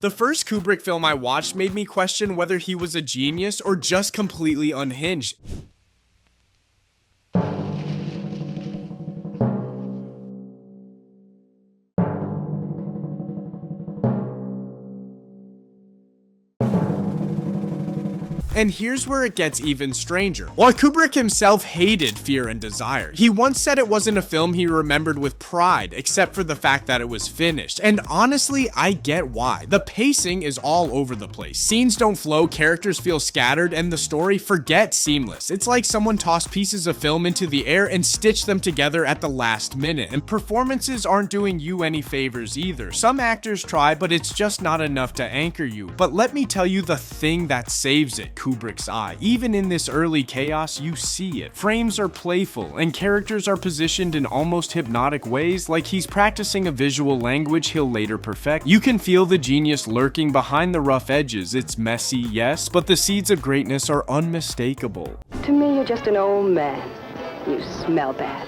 The first Kubrick film I watched made me question whether he was a genius or just completely unhinged. And here's where it gets even stranger. While Kubrick himself hated Fear and Desire, he once said it wasn't a film he remembered with pride, except for the fact that it was finished. And honestly, I get why. The pacing is all over the place. Scenes don't flow, characters feel scattered, and the story, forget seamless. It's like someone tossed pieces of film into the air and stitched them together at the last minute. And performances aren't doing you any favors either. Some actors try, but it's just not enough to anchor you. But let me tell you the thing that saves it. Kubrick's eye. Even in this early chaos, you see it. Frames are playful, and characters are positioned in almost hypnotic ways, like he's practicing a visual language he'll later perfect. You can feel the genius lurking behind the rough edges. It's messy, yes, but the seeds of greatness are unmistakable. To me, you're just an old man. You smell bad.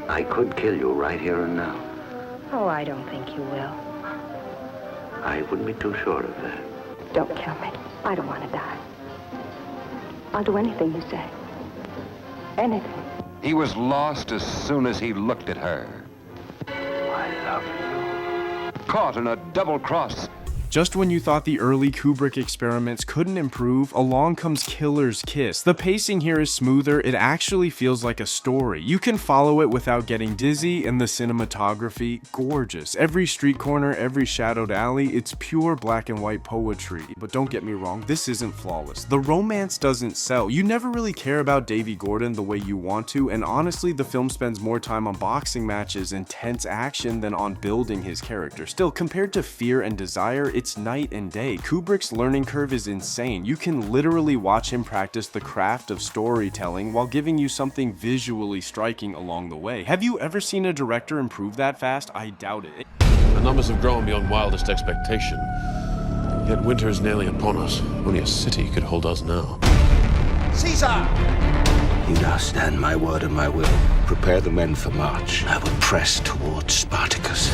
I could kill you right here and now. Oh, I don't think you will. I wouldn't be too sure of that. Don't kill me. I don't want to die. I'll do anything you say. Anything. He was lost as soon as he looked at her. I love you. Caught in a double cross. Just when you thought the early Kubrick experiments couldn't improve, along comes Killer's Kiss. The pacing here is smoother, it actually feels like a story. You can follow it without getting dizzy, and the cinematography, gorgeous. Every street corner, every shadowed alley, it's pure black and white poetry. But don't get me wrong, this isn't flawless. The romance doesn't sell. You never really care about Davy Gordon the way you want to, and honestly, the film spends more time on boxing matches and tense action than on building his character. Still, compared to Fear and Desire, it's night and day. Kubrick's learning curve is insane. You can literally watch him practice the craft of storytelling while giving you something visually striking along the way. Have you ever seen a director improve that fast? I doubt it. The numbers have grown beyond wildest expectation. Yet winter is nearly upon us. Only a city could hold us now. Caesar! You now stand my word and my will. Prepare the men for march. I will press towards Spartacus.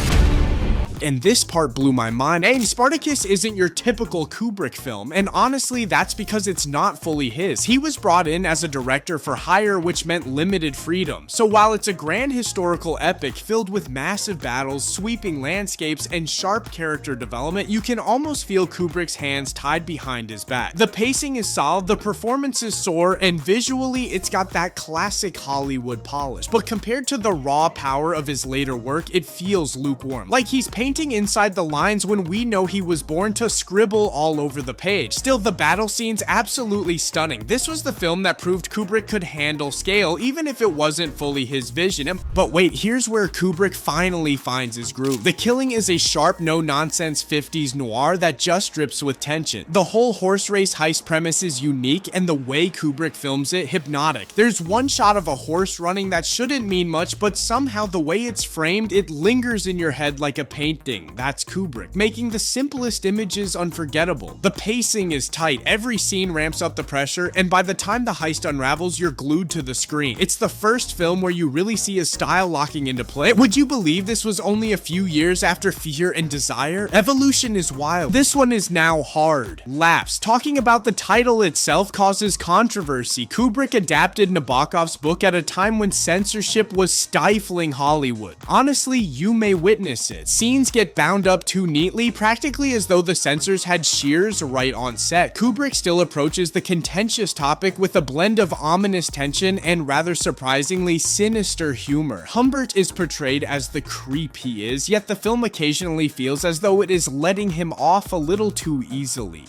And this part blew my mind. And Spartacus isn't your typical Kubrick film, and honestly, that's because it's not fully his. He was brought in as a director for hire, which meant limited freedom. So while it's a grand historical epic filled with massive battles, sweeping landscapes, and sharp character development, you can almost feel Kubrick's hands tied behind his back. The pacing is solid, the performances soar, and visually, it's got that classic Hollywood polish. But compared to the raw power of his later work, it feels lukewarm. Like he's painting inside the lines when we know he was born to scribble all over the page. Still, the battle scenes absolutely stunning. This was the film that proved Kubrick could handle scale, even if it wasn't fully his vision. But wait, here's where Kubrick finally finds his groove. The killing is a sharp, no-nonsense 50s noir that just drips with tension. The whole horse race heist premise is unique, and the way Kubrick films it, hypnotic. There's one shot of a horse running that shouldn't mean much, but somehow the way it's framed, it lingers in your head like a painting. That's Kubrick, making the simplest images unforgettable. The pacing is tight, every scene ramps up the pressure, and by the time the heist unravels, you're glued to the screen. It's the first film where you really see his style locking into play. Would you believe this was only a few years after Fear and Desire? Evolution is wild. This one is now hard. Laughs. Talking about the title itself causes controversy. Kubrick adapted Nabokov's book at a time when censorship was stifling Hollywood. Honestly, you may witness it. Scenes get bound up too neatly, practically as though the censors had shears right on set. Kubrick still approaches the contentious topic with a blend of ominous tension and rather surprisingly sinister humor. Humbert is portrayed as the creep he is, yet the film occasionally feels as though it is letting him off a little too easily.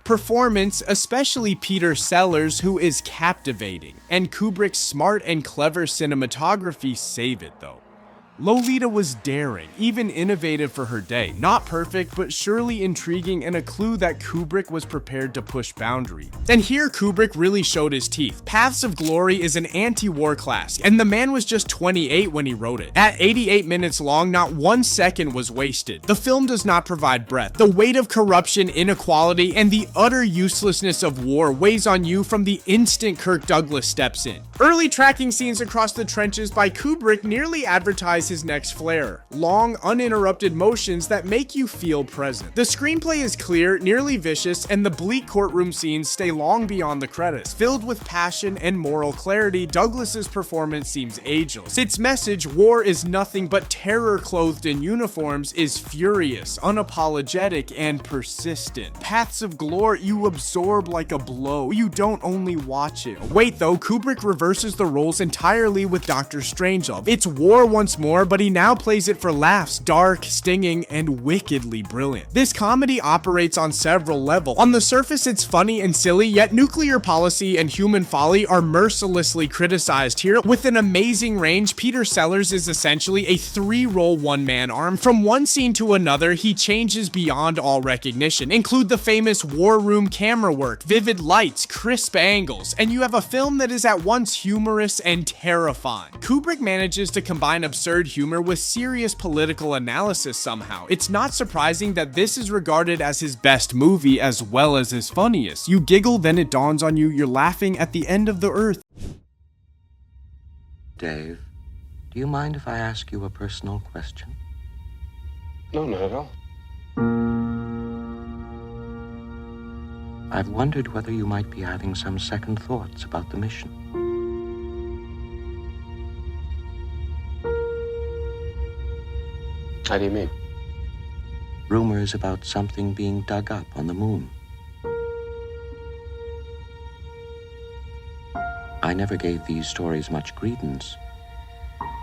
Performance, especially Peter Sellers, who is captivating, and Kubrick's smart and clever cinematography save it though. Lolita was daring, even innovative for her day. Not perfect, but surely intriguing and a clue that Kubrick was prepared to push boundaries. And here Kubrick really showed his teeth. Paths of Glory is an anti-war classic, and the man was just 28 when he wrote it. At 88 minutes long, not 1 second was wasted. The film does not provide breadth. The weight of corruption, inequality, and the utter uselessness of war weighs on you from the instant Kirk Douglas steps in. Early tracking scenes across the trenches by Kubrick nearly advertise his next flair. Long, uninterrupted motions that make you feel present. The screenplay is clear, nearly vicious, and the bleak courtroom scenes stay long beyond the credits. Filled with passion and moral clarity, Douglas's performance seems ageless. Its message, war is nothing but terror clothed in uniforms, is furious, unapologetic, and persistent. Paths of Glory you absorb like a blow. You don't only watch it. Wait though, Kubrick reverses the roles entirely with Dr. Strangelove. It's war once more, but he now plays it for laughs, dark, stinging, and wickedly brilliant. This comedy operates on several levels. On the surface, it's funny and silly, yet nuclear policy and human folly are mercilessly criticized here. With an amazing range, Peter Sellers is essentially a three-role one-man arm. From one scene to another, he changes beyond all recognition. Include the famous war room camera work, vivid lights, crisp angles, and you have a film that is at once humorous and terrifying. Kubrick manages to combine absurd humor with serious political analysis somehow. It's not surprising that this is regarded as his best movie as well as his funniest. You giggle, then it dawns on you you're laughing at the end of the earth. Dave, do you mind if I ask you a personal question? No, not at all. I've wondered whether you might be having some second thoughts about the mission. How do you mean? Rumors about something being dug up on the moon. I never gave these stories much credence,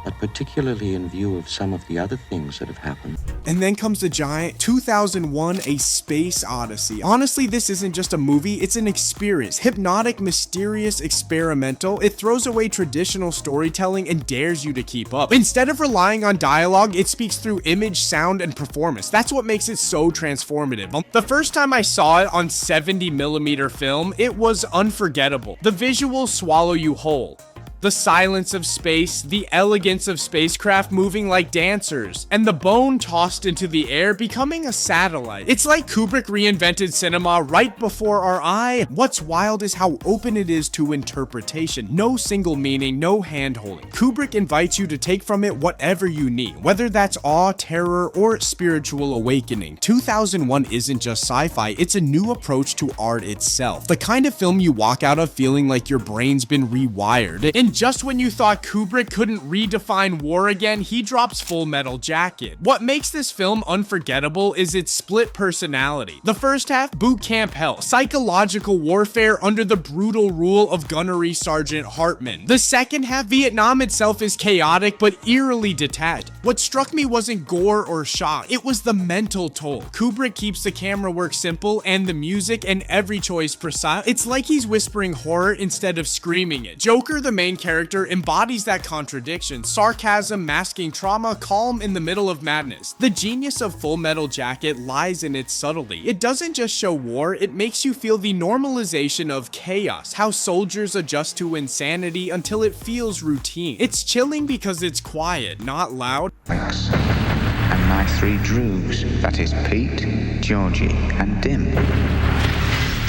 but particularly in view of some of the other things that have happened. And then comes the giant 2001 A Space Odyssey. Honestly, this isn't just a movie, it's an experience. Hypnotic, mysterious, experimental. It throws away traditional storytelling and dares you to keep up. Instead of relying on dialogue, it speaks through image, sound, and performance. That's what makes it so transformative. The first time I saw it on 70mm film, it was unforgettable. The visuals swallow you whole. The silence of space, the elegance of spacecraft moving like dancers, and the bone tossed into the air becoming a satellite. It's like Kubrick reinvented cinema right before our eye. What's wild is how open it is to interpretation. No single meaning, no hand-holding. Kubrick invites you to take from it whatever you need, whether that's awe, terror, or spiritual awakening. 2001 isn't just sci-fi, it's a new approach to art itself. The kind of film you walk out of feeling like your brain's been rewired. And just when you thought Kubrick couldn't redefine war again, he drops Full Metal Jacket. What makes this film unforgettable is its split personality. The first half, boot camp hell, psychological warfare under the brutal rule of Gunnery Sergeant Hartman. The second half, Vietnam itself is chaotic but eerily detached. What struck me wasn't gore or shock, it was the mental toll. Kubrick keeps the camera work simple and the music and every choice precise. It's like he's whispering horror instead of screaming it. Joker, the main character, embodies that contradiction. Sarcasm masking trauma, calm in the middle of madness. The genius of Full Metal Jacket lies in its subtlety. It doesn't just show war, it makes you feel the normalization of chaos, how soldiers adjust to insanity until it feels routine. It's chilling because it's quiet, not loud. And my three droogs, that is Pete, Georgie, and Dim.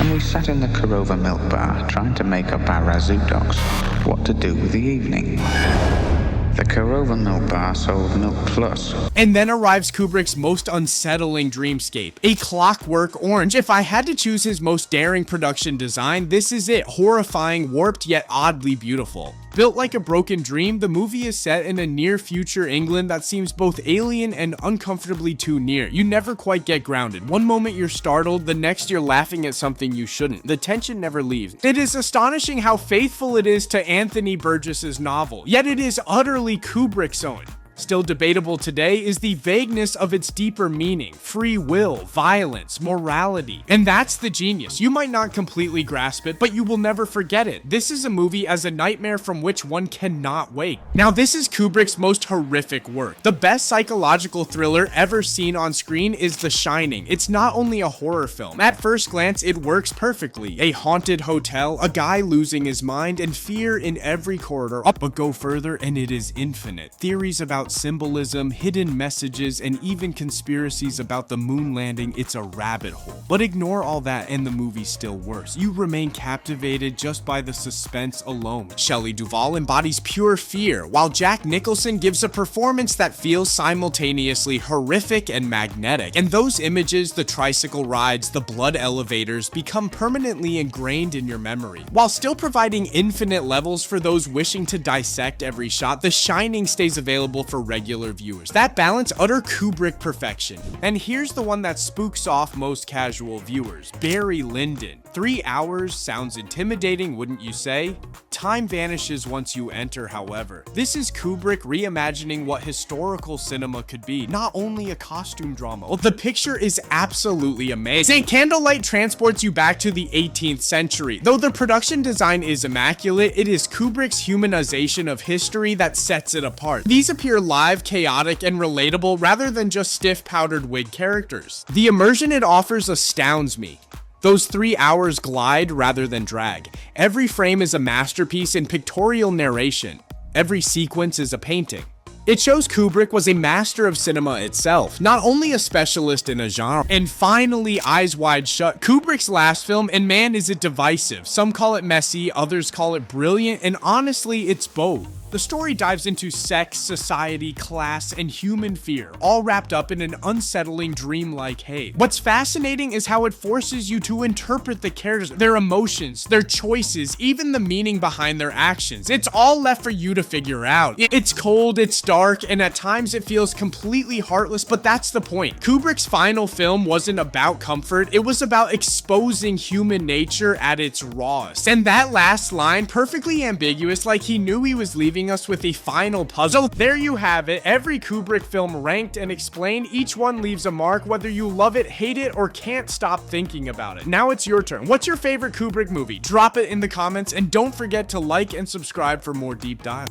And we sat in the Korova milk bar trying to make up our razoo docs what to do with the evening. The Korova milk bar sold Milk Plus. And then arrives Kubrick's most unsettling dreamscape, A Clockwork Orange. If I had to choose his most daring production design, this is it. Horrifying, warped, yet oddly beautiful. Built like a broken dream, the movie is set in a near-future England that seems both alien and uncomfortably too near. You never quite get grounded. One moment you're startled, the next you're laughing at something you shouldn't. The tension never leaves. It is astonishing how faithful it is to Anthony Burgess's novel, yet it is utterly Kubrick's own. Still debatable today is the vagueness of its deeper meaning, free will, violence, morality. And that's the genius. You might not completely grasp it, but you will never forget it. This is a movie as a nightmare from which one cannot wake. Now, this is Kubrick's most horrific work. The best psychological thriller ever seen on screen is The Shining. It's not only a horror film. At first glance, it works perfectly. A haunted hotel, a guy losing his mind, and fear in every corridor. But go further and it is infinite. Theories about about symbolism, hidden messages, and even conspiracies about the moon landing. It's a rabbit hole. But ignore all that and the movie's still worse. You remain captivated just by the suspense alone. Shelley Duvall embodies pure fear, while Jack Nicholson gives a performance that feels simultaneously horrific and magnetic. And those images, the tricycle rides, the blood elevators, become permanently ingrained in your memory. While still providing infinite levels for those wishing to dissect every shot, The Shining stays available for regular viewers. That balance, utter Kubrick perfection. And here's the one that spooks off most casual viewers: Barry Lyndon. 3 hours sounds intimidating, wouldn't you say? Time vanishes once you enter, however. This is Kubrick reimagining what historical cinema could be, not only a costume drama. Well, the picture is absolutely amazing. Candlelight transports you back to the 18th century. Though the production design is immaculate, it is Kubrick's humanization of history that sets it apart. These appear live, chaotic, and relatable rather than just stiff powdered wig characters. The immersion it offers astounds me. Those 3 hours glide rather than drag. Every frame is a masterpiece in pictorial narration. Every sequence is a painting. It shows Kubrick was a master of cinema itself, not only a specialist in a genre. And finally, Eyes Wide Shut, Kubrick's last film, and man is it divisive. Some call it messy, others call it brilliant, and honestly, it's both. The story dives into sex, society, class, and human fear, all wrapped up in an unsettling dreamlike haze. What's fascinating is how it forces you to interpret the characters, their emotions, their choices, even the meaning behind their actions. It's all left for you to figure out. It's cold, it's dark, and at times it feels completely heartless, but that's the point. Kubrick's final film wasn't about comfort, it was about exposing human nature at its rawest. And that last line, perfectly ambiguous, like he knew he was leaving us with a final puzzle. There you have it, every Kubrick film ranked and explained. Each one leaves a mark, whether you love it, hate it, or can't stop thinking about it. Now it's your turn. What's your favorite Kubrick movie? Drop it in the comments, and don't forget to like and subscribe for more deep dive.